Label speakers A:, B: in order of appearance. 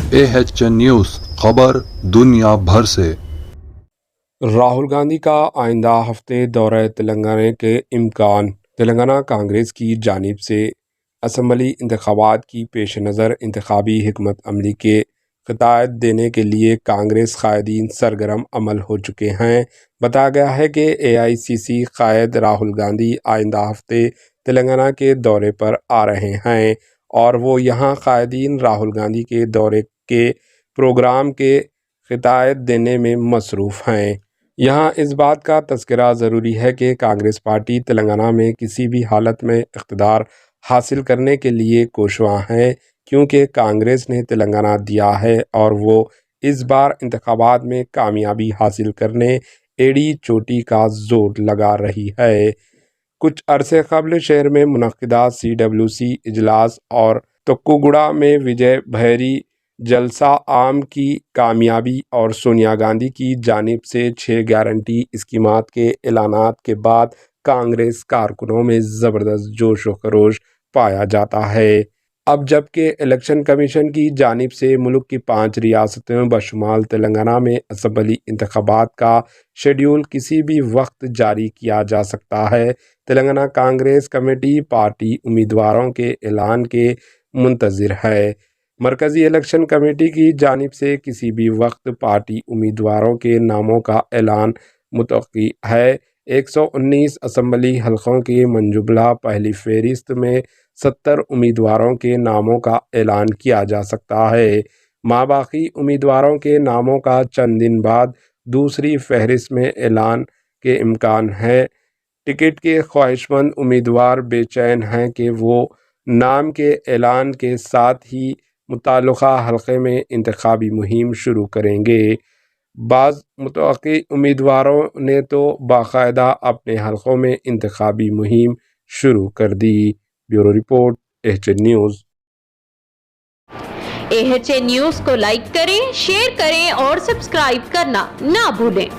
A: AHN news خبر دنیا بھر سے۔
B: راہل گاندھی کا آئندہ ہفتے دورہ تلنگانہ کے امکان۔ تلنگانہ کانگریس کی جانب سے اسمبلی انتخابات کی پیش نظر انتخابی حکمت عملی کے خطوط دینے کے لیے کانگریس قائدین سرگرم عمل ہو چکے ہیں۔ بتایا گیا ہے کہ AICC قائد راہل گاندھی آئندہ ہفتے تلنگانہ کے دورے پر آ رہے ہیں اور وہ یہاں قائدین راہل گاندھی کے دورے کے پروگرام کے خطوط دینے میں مصروف ہیں۔ یہاں اس بات کا تذکرہ ضروری ہے کہ کانگریس پارٹی تلنگانہ میں کسی بھی حالت میں اقتدار حاصل کرنے کے لیے کوشاں ہے، کیونکہ کانگریس نے تلنگانہ دیا ہے اور وہ اس بار انتخابات میں کامیابی حاصل کرنے ایڑی چوٹی کا زور لگا رہی ہے۔ کچھ عرصے قبل شہر میں منعقدہ CWC اجلاس اور تکوگوڑا میں وجے بھیری جلسہ عام کی کامیابی اور سونیا گاندھی کی جانب سے 6 گارنٹی اسکیمات کے اعلانات کے بعد کانگریس کارکنوں میں زبردست جوش و خروش پایا جاتا ہے۔ اب جبکہ الیکشن کمیشن کی جانب سے ملک کی 5 ریاستوں بشمول تلنگانہ میں اسمبلی انتخابات کا شیڈول کسی بھی وقت جاری کیا جا سکتا ہے، تلنگانہ کانگریس کمیٹی پارٹی امیدواروں کے اعلان کے منتظر ہے۔ مرکزی الیکشن کمیٹی کی جانب سے کسی بھی وقت پارٹی امیدواروں کے ناموں کا اعلان متوقع ہے۔ 119 اسمبلی حلقوں کی منجملہ پہلی فہرست میں 70 امیدواروں کے ناموں کا اعلان کیا جا سکتا ہے۔ ماباقی امیدواروں کے ناموں کا چند دن بعد دوسری فہرست میں اعلان کے امکان ہے۔ ٹکٹ کے خواہشمند امیدوار بے چین ہیں کہ وہ نام کے اعلان کے ساتھ ہی متعلقہ حلقے میں انتخابی مہم شروع کریں گے۔ بعض متوقع امیدواروں نے تو باقاعدہ اپنے حلقوں میں انتخابی مہم شروع کر دی۔ Bureau report AHN news.
C: AHN news کو لائک کریں، شیئر کریں اور سبسکرائب کرنا نہ بھولیں۔